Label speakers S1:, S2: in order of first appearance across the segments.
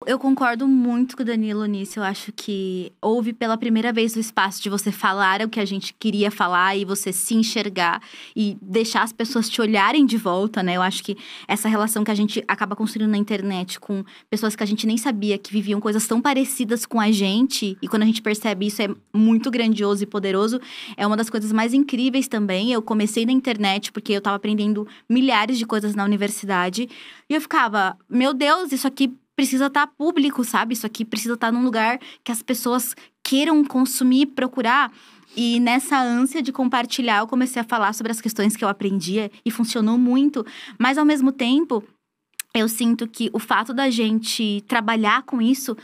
S1: Eu concordo muito com o Danilo nisso. Eu acho que houve pela primeira vez o espaço de você falar o que a gente queria falar e você se enxergar e deixar as pessoas te olharem de volta, né? Eu acho que essa relação que a gente acaba construindo na internet com pessoas que a gente nem sabia que viviam coisas tão parecidas com a gente, e quando a gente percebe isso é muito grandioso e poderoso, é uma das coisas mais incríveis também. Eu comecei na internet porque eu tava aprendendo milhares de coisas na universidade e eu ficava, meu Deus, isso aqui precisa estar público, sabe? Isso aqui precisa estar num lugar que as pessoas queiram consumir, procurar. E nessa ânsia de compartilhar, eu comecei a falar sobre as questões que eu aprendia e funcionou muito. Mas, ao mesmo tempo, eu sinto que o fato da gente trabalhar com isso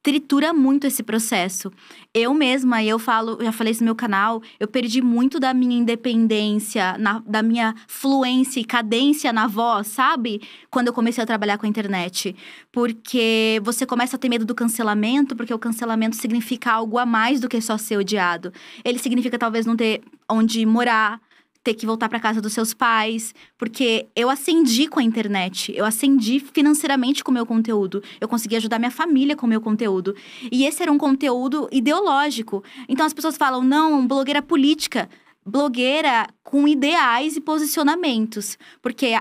S1: tritura muito esse processo. Eu mesma, já falei isso no meu canal, eu perdi muito da minha independência, da minha fluência e cadência na voz, sabe? Quando eu comecei a trabalhar com a internet. Porque você começa a ter medo do cancelamento, porque o cancelamento significa algo a mais do que só ser odiado. Ele significa talvez não ter onde morar, ter que voltar para casa dos seus pais, porque eu ascendi com a internet, eu ascendi financeiramente com o meu conteúdo, eu consegui ajudar minha família com o meu conteúdo. E esse era um conteúdo ideológico. Então as pessoas falam, não, blogueira política, blogueira com ideais e posicionamentos. Porque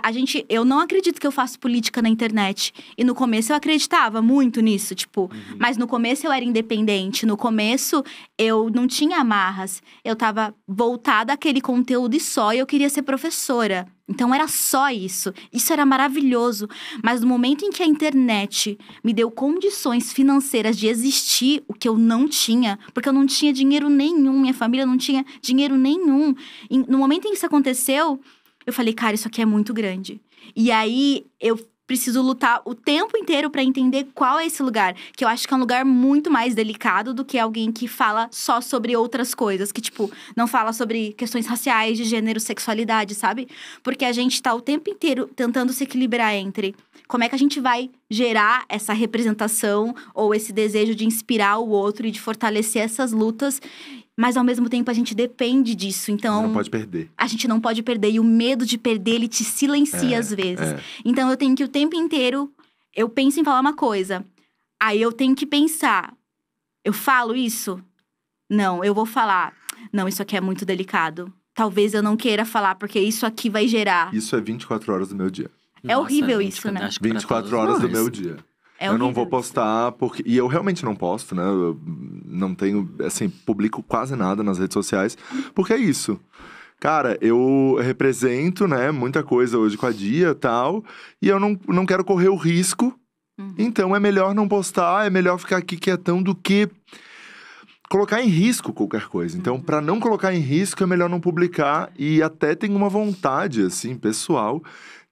S1: eu não acredito que eu faço política na internet. E no começo eu acreditava muito nisso, mas no começo eu era independente. No começo eu não tinha amarras. Eu tava voltada àquele conteúdo e eu queria ser professora. Então era só isso. Isso era maravilhoso. Mas no momento em que a internet me deu condições financeiras de existir, o que eu não tinha, porque eu não tinha dinheiro nenhum, minha família não tinha dinheiro nenhum. E no momento em que isso aconteceu, eu falei, cara, isso aqui é muito grande. E aí eu preciso lutar o tempo inteiro pra entender qual é esse lugar. Que eu acho que é um lugar muito mais delicado do que alguém que fala só sobre outras coisas. Que, não fala sobre questões raciais, de gênero, sexualidade, sabe? Porque a gente tá o tempo inteiro tentando se equilibrar entre como é que a gente vai gerar essa representação ou esse desejo de inspirar o outro e de fortalecer essas lutas. Mas, ao mesmo tempo, a gente depende disso. Então,
S2: não pode perder.
S1: A gente não pode perder. E o medo de perder, ele te silencia às vezes. Então, eu tenho que o tempo inteiro… Eu penso em falar uma coisa. Aí, eu tenho que pensar. Eu falo isso? Não, eu vou falar. Não, isso aqui é muito delicado. Talvez eu não queira falar, porque isso aqui vai gerar…
S2: Isso é 24 horas do meu dia.
S1: É horrível isso, né?
S2: 24 horas do meu dia. Eu não vou postar, porque… E eu realmente não posto, né? Eu não tenho, assim, publico quase nada nas redes sociais. Porque é isso. Cara, eu represento, né, muita coisa hoje com a Dia e tal. E eu não quero correr o risco. Então, é melhor não postar, é melhor ficar aqui quietão do que colocar em risco qualquer coisa. Então, pra não colocar em risco, é melhor não publicar. E até tenho uma vontade, assim, pessoal…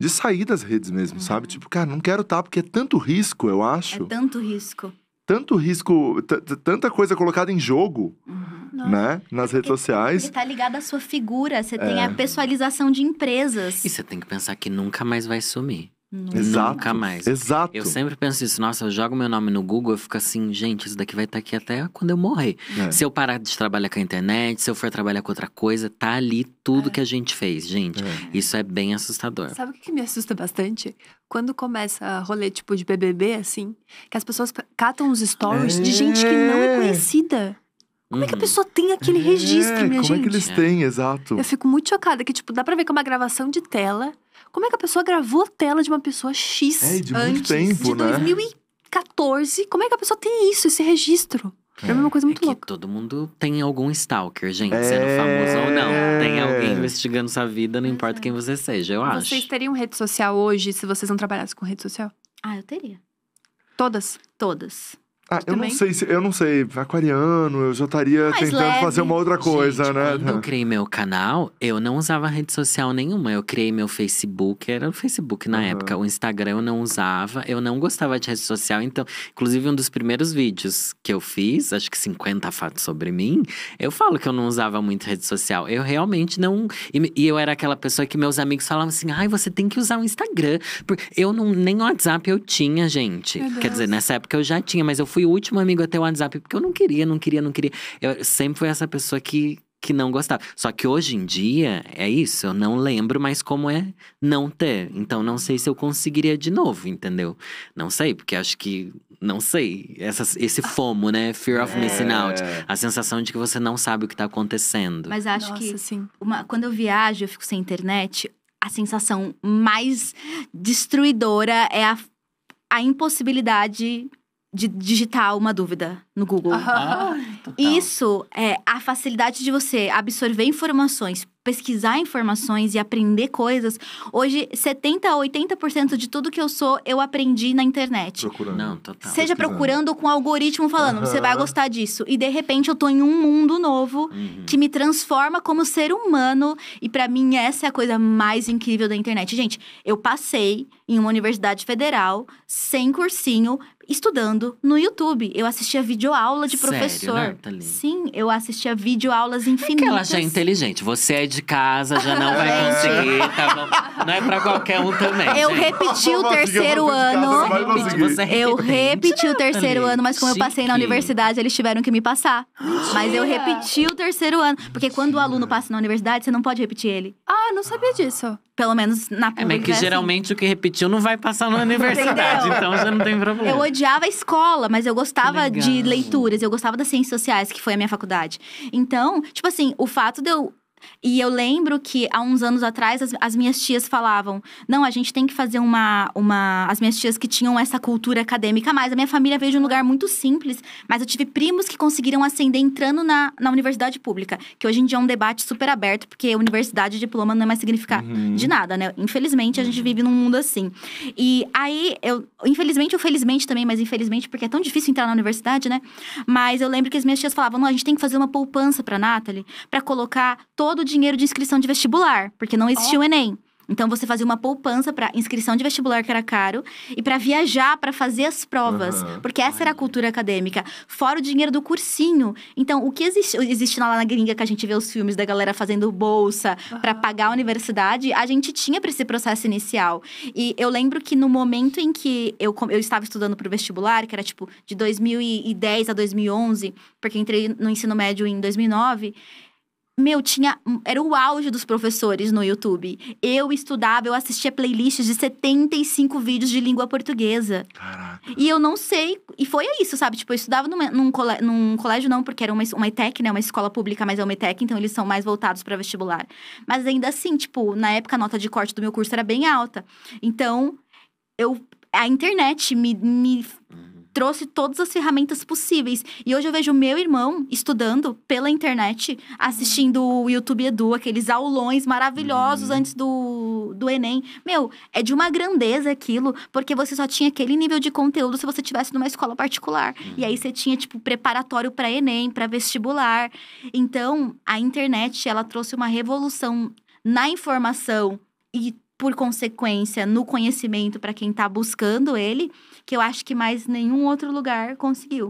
S2: de sair das redes mesmo, sabe? Cara, não quero estar, porque é tanto risco, eu acho.
S1: É tanto risco.
S2: Tanto risco, tanta coisa colocada em jogo, né? Nas redes sociais.
S1: Porque tá ligado à sua figura, você tem a pessoalização de empresas.
S3: E você tem que pensar que nunca mais vai sumir.
S2: Exato,
S3: nunca mais.
S2: Exato.
S3: Eu sempre penso isso, nossa, eu jogo meu nome no Google, eu fico assim, gente, isso daqui vai estar aqui até quando eu morrer. Se eu parar de trabalhar com a internet, se eu for trabalhar com outra coisa, tá ali tudo que a gente fez, gente. Isso é bem assustador.
S4: Sabe o que me assusta bastante? Quando começa rolê tipo de BBB, assim, que as pessoas catam os stories de gente que não é conhecida. Como é que a pessoa tem aquele registro, minha gente?
S2: Como é que eles têm, exato.
S4: Eu fico muito chocada, que dá pra ver que é uma gravação de tela. Como é que a pessoa gravou a tela de uma pessoa X
S2: de
S4: antes,
S2: muito tempo,
S4: de 2014? Como é que a pessoa tem isso, esse registro? É uma coisa muito louca.
S3: Todo mundo tem algum stalker, gente. Sendo famoso ou não. Tem alguém investigando sua vida, não importa quem você seja, eu acho.
S4: Vocês teriam rede social hoje, se vocês não trabalhassem com rede social?
S1: Eu teria.
S4: Todas?
S1: Todas.
S2: Eu não sei, aquariano, eu já estaria tentando fazer uma outra coisa,
S3: gente,
S2: né?
S3: Quando eu criei meu canal, eu não usava rede social nenhuma. Eu criei meu Facebook, era o Facebook na época. O Instagram eu não usava, eu não gostava de rede social. Então, inclusive um dos primeiros vídeos que eu fiz, acho que 50 fatos sobre mim, eu falo que eu não usava muito rede social. Eu realmente não… E eu era aquela pessoa que meus amigos falavam assim, você tem que usar o Instagram. Eu não… Nem WhatsApp eu tinha, gente. Quer dizer, nessa época eu já tinha, mas eu fui o último amigo a ter o WhatsApp, porque eu não queria. Eu sempre fui essa pessoa que que não gostava. Só que hoje em dia, é isso. Eu não lembro mais como é não ter. Então, não sei se eu conseguiria de novo, entendeu? Não sei, porque acho que… Não sei. Esse FOMO, né? Fear of missing out. A sensação de que você não sabe o que tá acontecendo.
S1: Mas acho que quando eu viajo, eu fico sem internet… A sensação mais destruidora é a impossibilidade de digitar uma dúvida no Google. Isso é a facilidade de você absorver informações, pesquisar informações e aprender coisas. Hoje, 70% a 80% de tudo que eu sou, eu aprendi na internet.
S2: Procurando.
S3: Não, total.
S1: Seja procurando com o algoritmo falando, você vai gostar disso. E de repente eu tô em um mundo novo que me transforma como ser humano. E pra mim essa é a coisa mais incrível da internet. Gente, eu passei em uma universidade federal, sem cursinho, estudando no YouTube. Eu assistia videoaula de professor.
S3: Sério, Nathalie?
S1: Sim, eu assistia videoaulas infinitas.
S3: Porque ela já é inteligente. Você é de casa, já não vai conseguir, tá bom? Não é pra qualquer um também,
S1: Eu
S3: gente.
S1: repeti o terceiro ano. Eu repeti o terceiro ano, mas como eu passei na
S3: Chique.
S1: universidade, eles tiveram que me passar. Mas eu repeti o terceiro ano. Porque quando o aluno passa na universidade, você não pode repetir ele.
S4: Ah, não sabia disso.
S1: Pelo menos na
S3: É,
S1: pública.
S3: mas que
S1: assim.
S3: geralmente o que repetiu não vai passar na universidade,
S1: Entendeu?
S3: então já não tem problema.
S1: Eu odiava a escola, mas eu gostava
S3: Que
S1: de
S3: legal.
S1: leituras. Eu gostava das ciências sociais, que foi a minha faculdade. Então, tipo assim, o fato de eu… E eu lembro que, há uns anos atrás, as minhas tias falavam… Não, a gente tem que fazer uma… As minhas tias que tinham essa cultura acadêmica mais. A minha família veio de um lugar muito simples. Mas eu tive primos que conseguiram ascender entrando na universidade pública. Que hoje em dia é um debate super aberto. Porque universidade e diploma não é mais significar de nada, né? Infelizmente, a gente vive num mundo assim. E aí, infelizmente ou felizmente também, mas infelizmente, porque é tão difícil entrar na universidade, né? Mas eu lembro que as minhas tias falavam… Não, a gente tem que fazer uma poupança pra Nathalie. Pra colocar todo o dinheiro de inscrição de vestibular. Porque não existia o Enem. Então, você fazia uma poupança pra inscrição de vestibular, que era caro. E pra viajar, pra fazer as provas. Porque essa era a cultura acadêmica. Fora o dinheiro do cursinho. Então, o que existe lá na gringa, que a gente vê os filmes da galera fazendo bolsa pra pagar a universidade, a gente tinha pra esse processo inicial. E eu lembro que no momento em que eu estava estudando pro vestibular, que era tipo de 2010 a 2011, porque entrei no ensino médio em 2009… era o auge dos professores no YouTube. Eu estudava, eu assistia playlists de 75 vídeos de língua portuguesa.
S2: Caraca.
S1: E eu não sei… E foi isso, sabe? Tipo, eu estudava num colégio não, porque era uma ETEC, né? Uma escola pública, mas é uma ETEC. Então, eles são mais voltados para vestibular. Mas ainda assim, tipo… Na época, a nota de corte do meu curso era bem alta. Então, a internet me trouxe todas as ferramentas possíveis. E hoje eu vejo o meu irmão estudando pela internet, assistindo o YouTube Edu, aqueles aulões maravilhosos antes do Enem. É de uma grandeza aquilo, porque você só tinha aquele nível de conteúdo se você tivesse numa escola particular. E aí você tinha, tipo, preparatório para Enem, para vestibular. Então, a internet, ela trouxe uma revolução na informação e, por consequência, no conhecimento para quem tá buscando ele, que eu acho que mais nenhum outro lugar conseguiu.